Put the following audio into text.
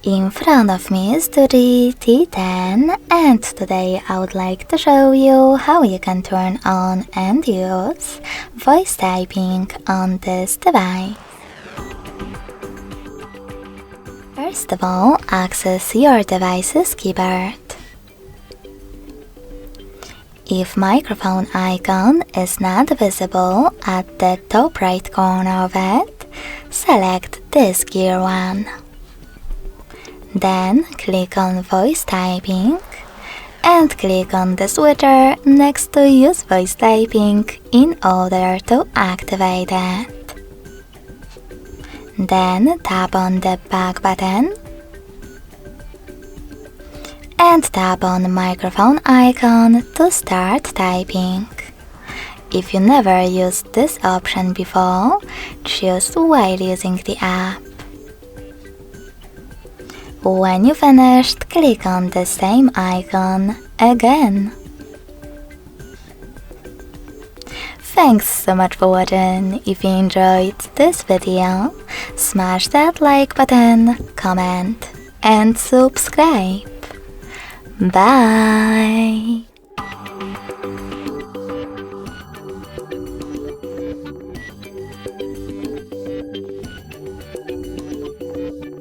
In front of me is DOOGEE T10, and today I would like to show you how you can turn on and use voice typing on this device. First of all, access your device's keyboard. If microphone icon is not visible at the top right corner of it, select this gear one. Then click on voice typing and click on the switcher next to use voice typing in order to activate it. Then tap on the back button and tap on the microphone icon to start typing. If you never used this option before, choose while using the app. When you finished, click on the same icon again. Thanks so much for watching. If you enjoyed this video, smash that like button, comment and subscribe. Bye!